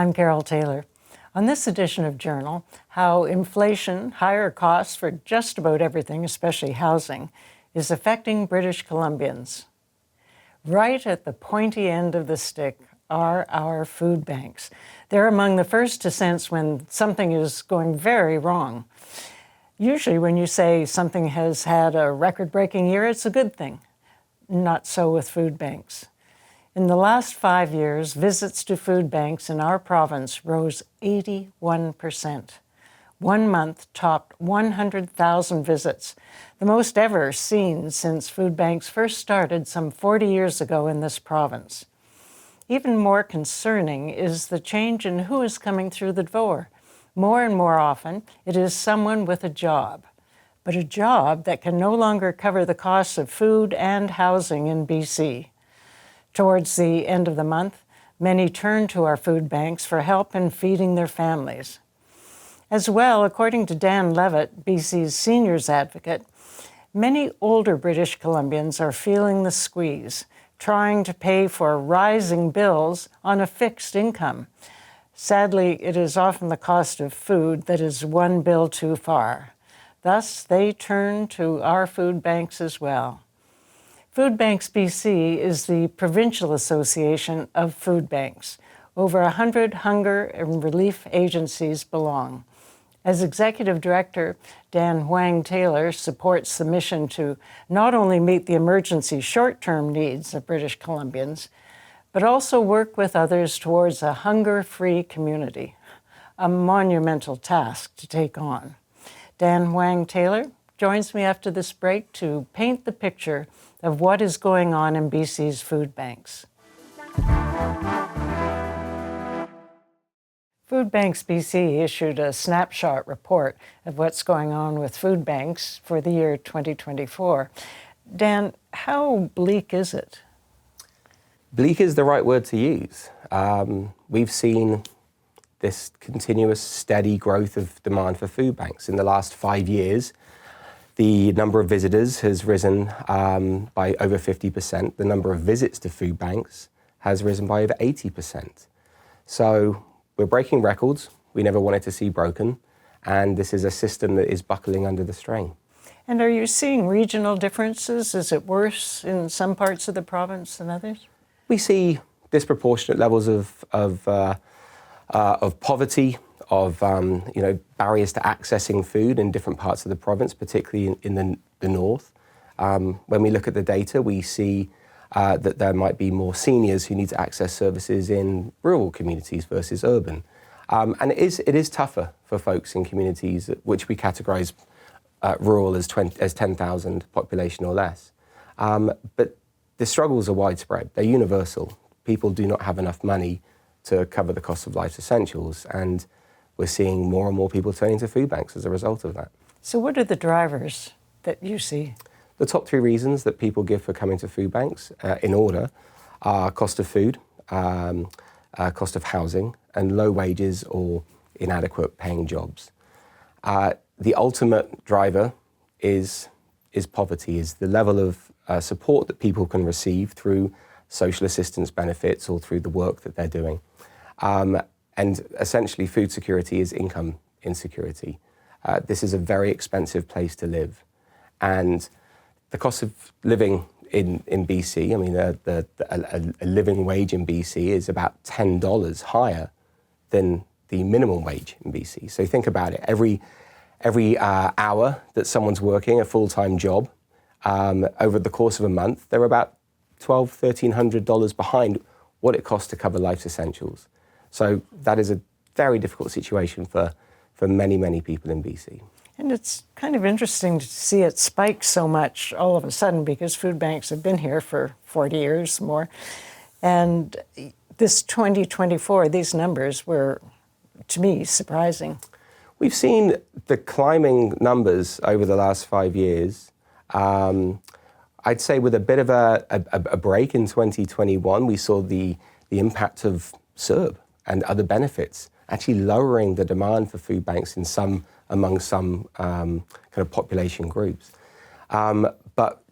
I'm Carole Taylor. On this edition of Journal, how inflation, higher costs for just about everything, especially housing, is affecting British Columbians. Right at the pointy end of the stick are our food banks. They're among the first to sense when something is going very wrong. Usually when you say something has had a record-breaking year, it's a good thing. Not so with food banks. In the last 5 years, visits to food banks in our province rose 81%. 1 month topped 100,000 visits, the most ever seen since food banks first started some 40 years ago in this province. Even more concerning is the change in who is coming through the door. More and more often, it is someone with a job, but a job that can no longer cover the costs of food and housing in BC. Towards the end of the month, many turn to our food banks for help in feeding their families. As well, according to Dan Levitt, BC's seniors advocate, many older British Columbians are feeling the squeeze, trying to pay for rising bills on a fixed income. Sadly, it is often the cost of food that is one bill too far. Thus, they turn to our food banks as well. Food Banks BC is the provincial association of food banks. Over 100 hunger and relief agencies belong. As executive director, Dan Huang-Taylor supports the mission to not only meet the emergency short-term needs of British Columbians, but also work with others towards a hunger-free community, a monumental task to take on. Dan Huang-Taylor joins me after this break to paint the picture of what is going on in BC's food banks. Food Banks BC issued a snapshot report of what's going on with food banks for the year 2024. Dan, how bleak is it? Bleak is the right word to use. We've seen this continuous, steady growth of demand for food banks. In the last 5 years, the number of visitors has risen by over 50%. The number of visits to food banks has risen by over 80%. So we're breaking records we never wanted to see broken, and this is a system that is buckling under the strain. And are you seeing regional differences? Is it worse in some parts of the province than others? We see disproportionate levels of poverty, of barriers to accessing food in different parts of the province, particularly in the north. When we look at the data, we see that there might be more seniors who need to access services in rural communities versus urban. And it is tougher for folks in communities which we categorise rural as 10,000 population or less. But the struggles are widespread. They're universal. People do not have enough money to cover the cost of life's essentials, and we're seeing more and more people turning to food banks as a result of that. So what are the drivers that you see? The top 3 reasons that people give for coming to food banks, in order, are cost of food, cost of housing, and low wages or inadequate paying jobs. The ultimate driver is poverty, is the level of support that people can receive through social assistance benefits or through the work that they're doing. And essentially, food security is income insecurity. This is a very expensive place to live. And the cost of living in BC, I mean, a living wage in BC is about $10 higher than the minimum wage in BC. So think about it. Every hour that someone's working a full-time job, over the course of a month, they're about $1,200, $1,300 behind what it costs to cover life's essentials. So that is a very difficult situation for many, many people in BC. And it's kind of interesting to see it spike so much all of a sudden, because food banks have been here for 40 years more. And this 2024, these numbers were, to me, surprising. We've seen the climbing numbers over the last 5 years. I'd say with a bit of a break in 2021, we saw the impact of CERB and other benefits actually lowering the demand for food banks among some kind of population groups. But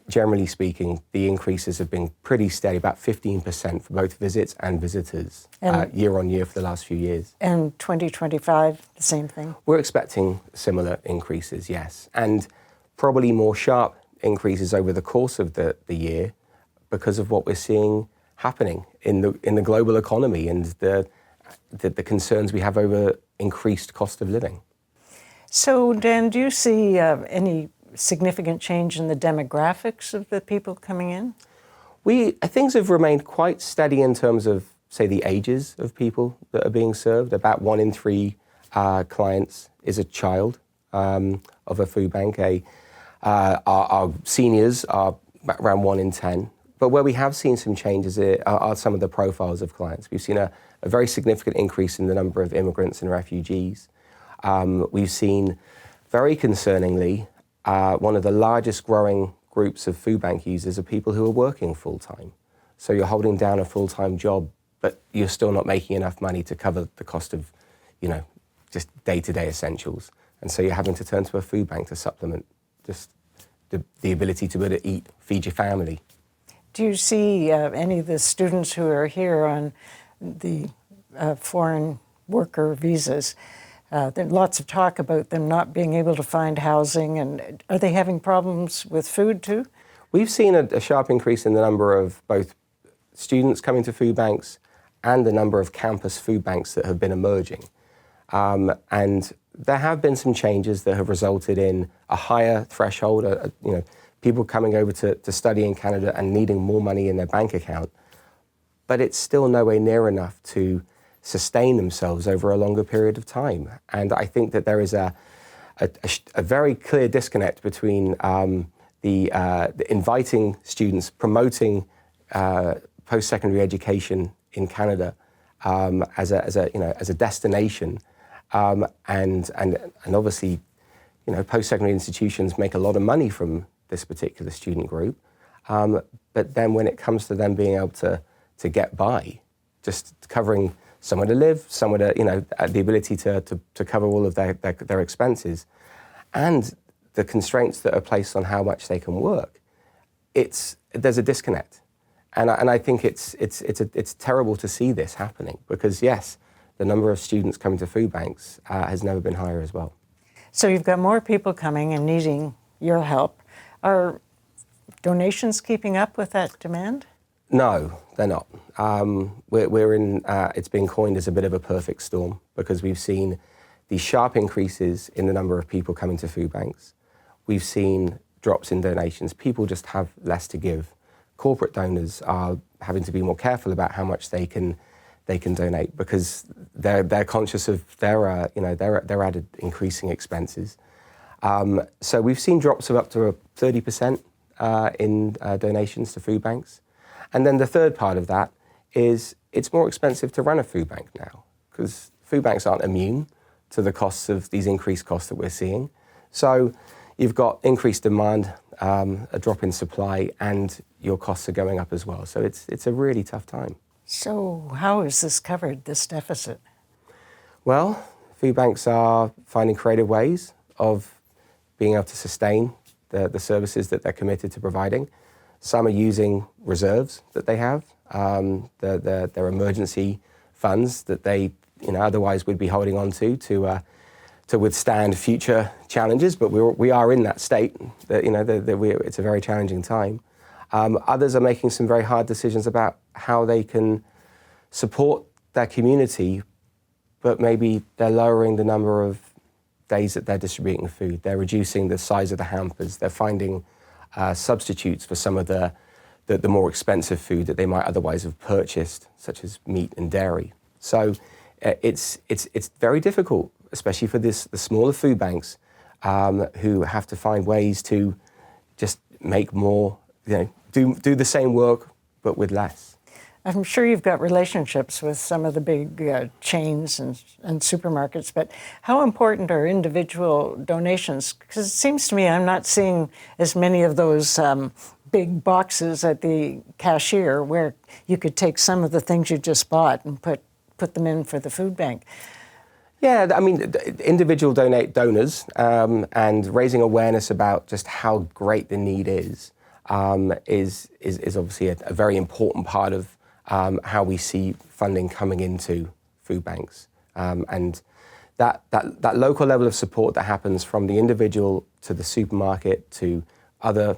generally speaking, the increases have been pretty steady, about 15% for both visits and visitors year on year for the last few years. And 2025, the same thing? We're expecting similar increases, yes, and probably more sharp increases over the course of the year because of what we're seeing happening in the global economy and the concerns we have over increased cost of living. So, Dan, do you see any significant change in the demographics of the people coming in? Things have remained quite steady in terms of, say, the ages of people that are being served. About 1 in 3 clients is a child of a food bank. Our seniors are around 1 in 10. But where we have seen some changes are some of the profiles of clients. We've seen a very significant increase in the number of immigrants and refugees. We've seen, very concerningly, one of the largest growing groups of food bank users are people who are working full-time. So you're holding down a full-time job, but you're still not making enough money to cover the cost of, just day-to-day essentials. And so you're having to turn to a food bank to supplement just the ability to be able to eat, feed your family. Do you see any of the students who are here on the foreign worker visas? There's lots of talk about them not being able to find housing, and are they having problems with food too? We've seen a sharp increase in the number of both students coming to food banks and the number of campus food banks that have been emerging. And there have been some changes that have resulted in a higher threshold, people coming over to study in Canada and needing more money in their bank account. But it's still nowhere near enough to sustain themselves over a longer period of time. And I think that there is a very clear disconnect between the inviting students, promoting post-secondary education in Canada as a destination, and obviously, post-secondary institutions make a lot of money from this particular student group, but then when it comes to them being able to get by, just covering somewhere to live, somewhere to, the ability to cover all of their expenses, and the constraints that are placed on how much they can work, there's a disconnect, and I think it's terrible to see this happening because yes, the number of students coming to food banks has never been higher as well. So you've got more people coming and needing your help. Are donations keeping up with that demand? No, they're not. We're in. It's been coined as a bit of a perfect storm because we've seen these sharp increases in the number of people coming to food banks. We've seen drops in donations. People just have less to give. Corporate donors are having to be more careful about how much they can donate because they're conscious of their added increasing expenses. So we've seen drops of up to 30% in donations to food banks. And then the third part of that is it's more expensive to run a food bank now because food banks aren't immune to the costs of these increased costs that we're seeing. So you've got increased demand, a drop in supply, and your costs are going up as well. So it's a really tough time. So how is this covered, this deficit? Well, food banks are finding creative ways of being able to sustain the services that they're committed to providing. Some are using reserves that they have, their emergency funds that they otherwise would be holding on to withstand future challenges. But we are in that state that it's a very challenging time. Others are making some very hard decisions about how they can support their community, but maybe they're lowering the number of days that they're distributing food. They're reducing the size of the hampers. They're finding substitutes for some of the more expensive food that they might otherwise have purchased, such as meat and dairy. So it's very difficult, especially for the smaller food banks who have to find ways to just make more, do the same work but with less. I'm sure you've got relationships with some of the big chains and supermarkets, but how important are individual donations? Because it seems to me I'm not seeing as many of those big boxes at the cashier where you could take some of the things you just bought and put them in for the food bank. Yeah, I mean, individual donors and raising awareness about just how great the need is is obviously a very important part of how we see funding coming into food banks. And that local level of support that happens from the individual to the supermarket to other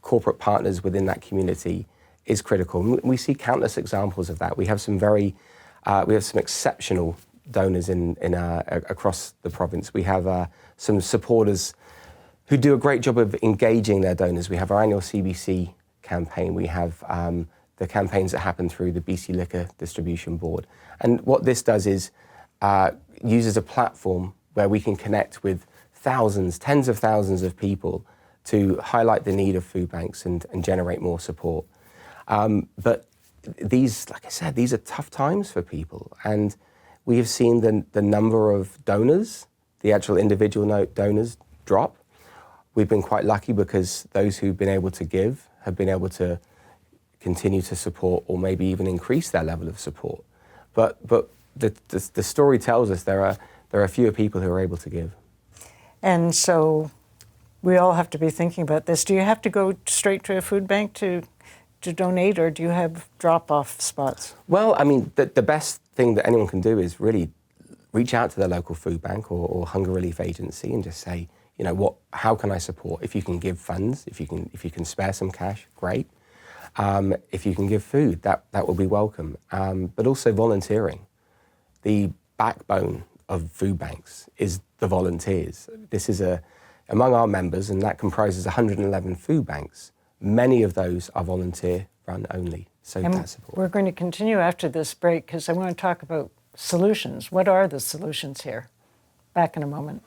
corporate partners within that community is critical. We see countless examples of that. We have some exceptional donors across the province. We have some supporters who do a great job of engaging their donors. We have our annual CBC campaign. We have the campaigns that happen through the BC Liquor Distribution Board. And what this does is uses a platform where we can connect with thousands, tens of thousands of people to highlight the need of food banks and generate more support. But these, like I said, these are tough times for people. And we have seen the number of donors, the actual individual donors, drop. We've been quite lucky because those who've been able to give have been able to continue to support or maybe even increase their level of support. But the story tells us there are fewer people who are able to give. And so we all have to be thinking about this. Do you have to go straight to a food bank to donate, or do you have drop-off spots? Well, I mean, the best thing that anyone can do is really reach out to their local food bank or hunger relief agency and just say, you know, how can I support? If you can give funds, if you can spare some cash, great. If you can give food, that will be welcome. But also volunteering. The backbone of food banks is the volunteers. This is among our members, and that comprises 111 food banks. Many of those are volunteer run only, so that support. We're going to continue after this break because I want to talk about solutions. What are the solutions here? Back in a moment.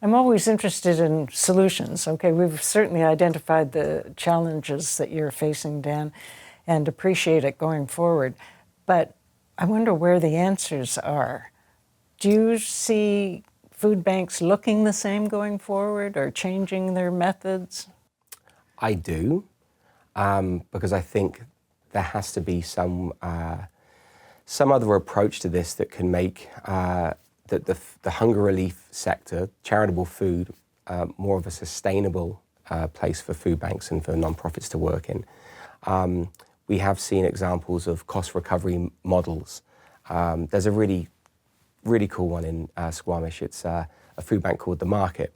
I'm always interested in solutions. Okay, we've certainly identified the challenges that you're facing, Dan, and appreciate it going forward. But I wonder where the answers are. Do you see food banks looking the same going forward or changing their methods? I do, because I think there has to be some other approach to this that can make the hunger relief sector, charitable food, more of a sustainable place for food banks and for non-profits to work in. We have seen examples of cost recovery models. There's a really cool one in Squamish. It's a food bank called The Market.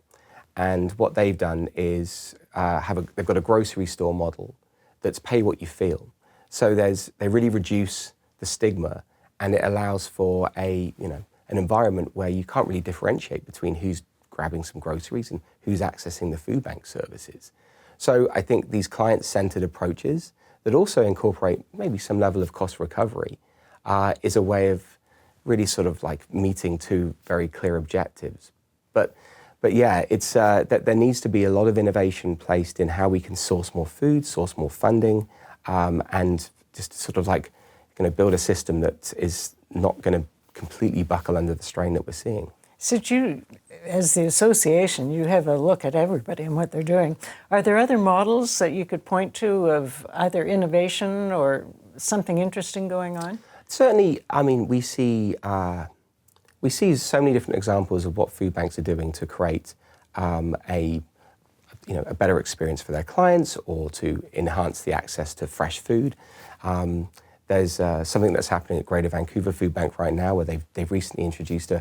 And what they've done is they've got a grocery store model that's pay what you feel. So they really reduce the stigma, and it allows for an environment where you can't really differentiate between who's grabbing some groceries and who's accessing the food bank services. So I think these client-centered approaches that also incorporate maybe some level of cost recovery is a way of really sort of like meeting two very clear objectives. But yeah, it's that there needs to be a lot of innovation placed in how we can source more food, source more funding, and just sort of like build a system that is not going to completely buckle under the strain that we're seeing. So you, as the association, you have a look at everybody and what they're doing. Are there other models that you could point to of either innovation or something interesting going on? Certainly, I mean, we see so many different examples of what food banks are doing to create a better experience for their clients or to enhance the access to fresh food. There's something that's happening at Greater Vancouver Food Bank right now where they've recently introduced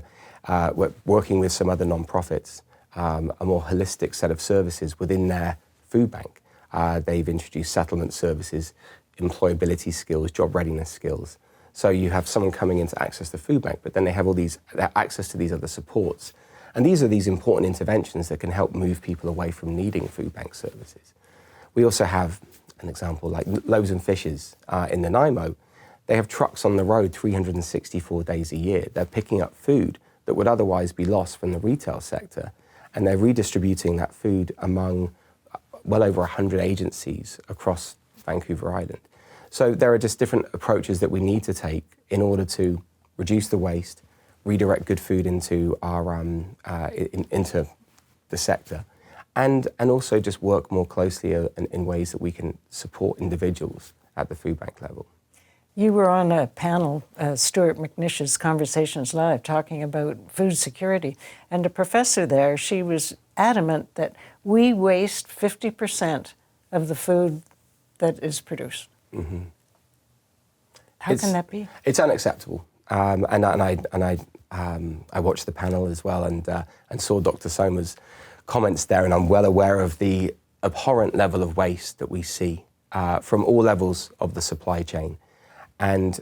working with some other non-profits, a more holistic set of services within their food bank. They've introduced settlement services, employability skills, job readiness skills. So you have someone coming in to access the food bank, but then they have access to these other supports. And these are these important interventions that can help move people away from needing food bank services. We also have an example like Loaves and Fishes in Nanaimo. They have trucks on the road 364 days a year. They're picking up food that would otherwise be lost from the retail sector, and they're redistributing that food among well over 100 agencies across Vancouver Island. So there are just different approaches that we need to take in order to reduce the waste, redirect good food into into the sector, and also just work more closely in ways that we can support individuals at the food bank level. You were on a panel, Stuart McNish's Conversations Live, talking about food security, and a professor there, she was adamant that we waste 50% of the food that is produced. Mm-hmm. How can that be? It's unacceptable. I watched the panel as well and saw Dr. Soma's comments there, and I'm well aware of the abhorrent level of waste that we see from all levels of the supply chain. And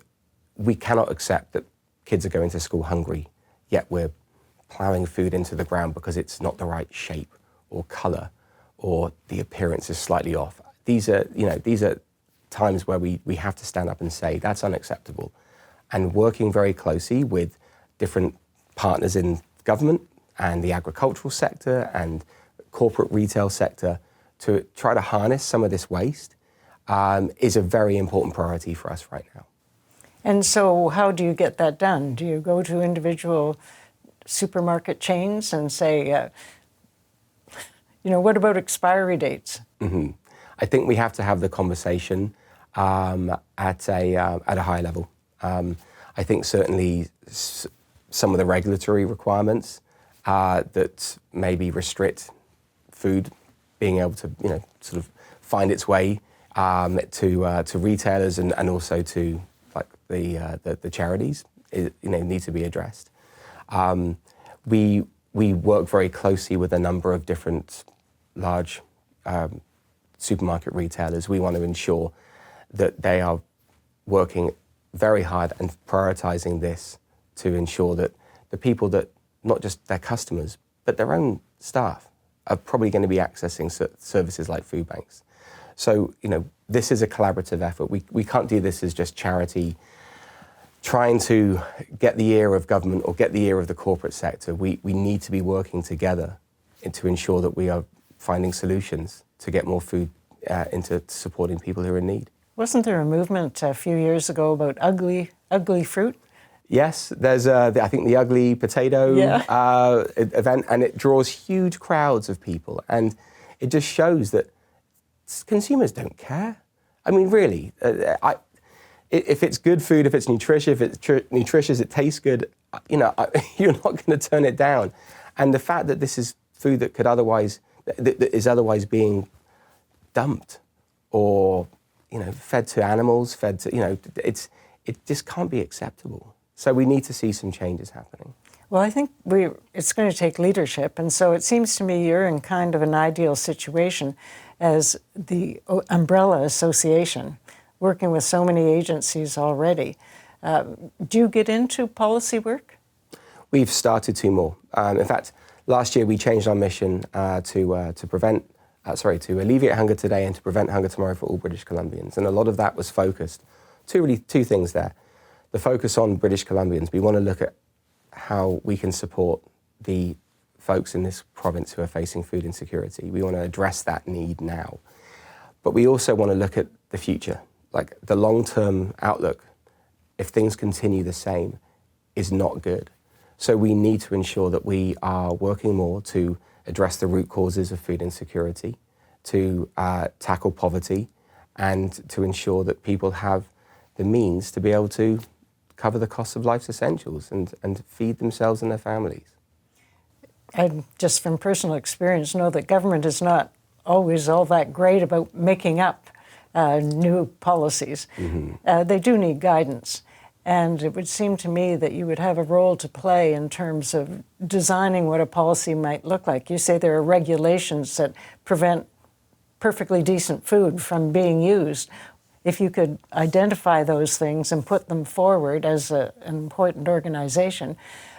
we cannot accept that kids are going to school hungry, yet we're ploughing food into the ground because it's not the right shape or colour or the appearance is slightly off. These are times where we have to stand up and say that's unacceptable. And working very closely with different partners in government and the agricultural sector and corporate retail sector to try to harness some of this waste is a very important priority for us right now. And so how do you get that done? Do you go to individual supermarket chains and say, what about expiry dates? Mm-hmm. I think we have to have the conversation at a high level. I think certainly some of the regulatory requirements that maybe restrict food being able to, sort of find its way to retailers and also to like the charities, need to be addressed. We work very closely with a number of different large supermarket retailers. We want to ensure that they are working very hard and prioritizing this to ensure that the people that, not just their customers, but their own staff are probably going to be accessing services like food banks. So, this is a collaborative effort. We can't do this as just charity trying to get the ear of government or get the ear of the corporate sector. We need to be working together to ensure that we are finding solutions to get more food into supporting people who are in need. Wasn't there a movement a few years ago about ugly fruit? Yes, there's I think the ugly potato event, and it draws huge crowds of people, and it just shows that consumers don't care. I mean, really, if it's good food, if it's nutritious, it tastes good, you're not going to turn it down. And the fact that this is food that is otherwise being dumped or fed to animals, it just can't be acceptable. So we need to see some changes happening. Well, I think it's going to take leadership, and so it seems to me you're in kind of an ideal situation as the umbrella association, working with so many agencies already. Do you get into policy work? We've started to more. In fact, last year we changed our mission to alleviate hunger today and to prevent hunger tomorrow for all British Columbians. And a lot of that was focused, two things there. The focus on British Columbians. We want to look at how we can support the folks in this province who are facing food insecurity. We want to address that need now. But we also want to look at the future, like the long-term outlook. If things continue the same, is not good. So we need to ensure that we are working more to address the root causes of food insecurity, to tackle poverty, and to ensure that people have the means to be able to cover the costs of life's essentials and feed themselves and their families. I just from personal experience know that government is not always all that great about making up new policies. Mm-hmm. They do need guidance. And it would seem to me that you would have a role to play in terms of designing what a policy might look like. You say there are regulations that prevent perfectly decent food from being used. If you could identify those things and put them forward as an important organization,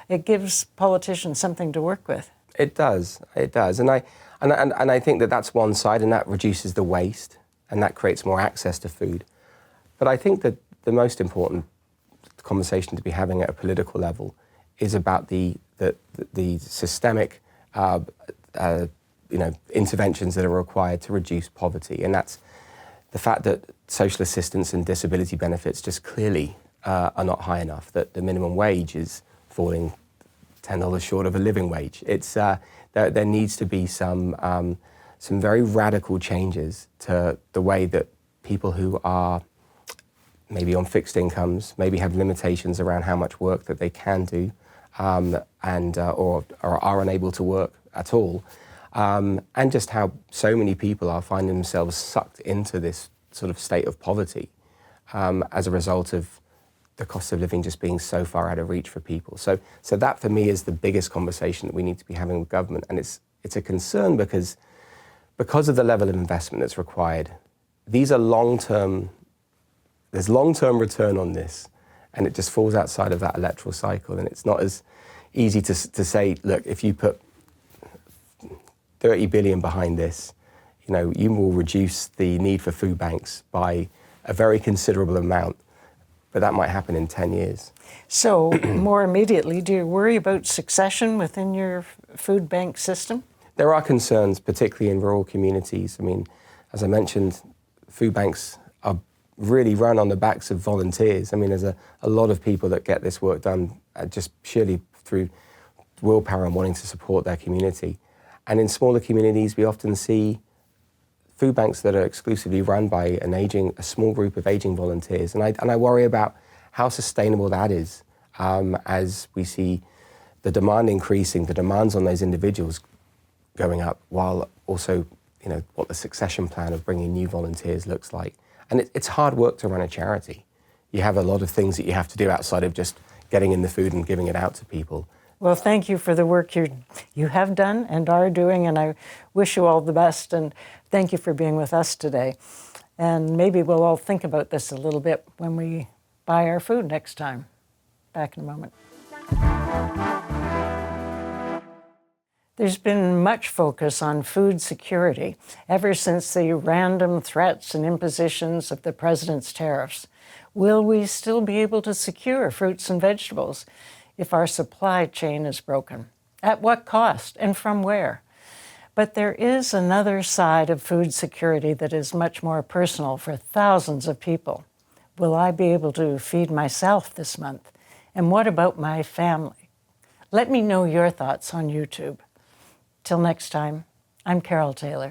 it gives politicians something to work with. It does. And I think that that's one side, and that reduces the waste, and that creates more access to food. But I think that the most important conversation to be having at a political level is about the systemic interventions that are required to reduce poverty, and that's the fact that social assistance and disability benefits just clearly are not high enough, that the minimum wage is falling $10 short of a living wage. It's there needs to be some very radical changes to the way that people who are maybe on fixed incomes, maybe have limitations around how much work that they can do, or are unable to work at all, and just how so many people are finding themselves sucked into this sort of state of poverty as a result of the cost of living just being so far out of reach for people. So that for me is the biggest conversation that we need to be having with government, and it's a concern because of the level of investment that's required. These are long-term, there's long-term return on this, and it just falls outside of that electoral cycle, and it's not as easy to say, look, if you put 30 billion behind this, you will reduce the need for food banks by a very considerable amount, but that might happen in 10 years. So more immediately, do you worry about succession within your food bank system? There are concerns, particularly in rural communities. I mean, as I mentioned, food banks are really run on the backs of volunteers. I mean, there's a lot of people that get this work done just purely through willpower and wanting to support their community. And in smaller communities, we often see food banks that are exclusively run by a small group of aging volunteers. And I worry about how sustainable that is as we see the demand increasing, the demands on those individuals going up, while also, what the succession plan of bringing new volunteers looks like. And it's hard work to run a charity. You have a lot of things that you have to do outside of just getting in the food and giving it out to people. Well, thank you for the work you have done and are doing, and I wish you all the best, and thank you for being with us today. And maybe we'll all think about this a little bit when we buy our food next time. Back in a moment. There's been much focus on food security ever since the random threats and impositions of the president's tariffs. Will we still be able to secure fruits and vegetables if our supply chain is broken? At what cost and from where? But there is another side of food security that is much more personal for thousands of people. Will I be able to feed myself this month? And what about my family? Let me know your thoughts on YouTube. Till next time, I'm Carole Taylor.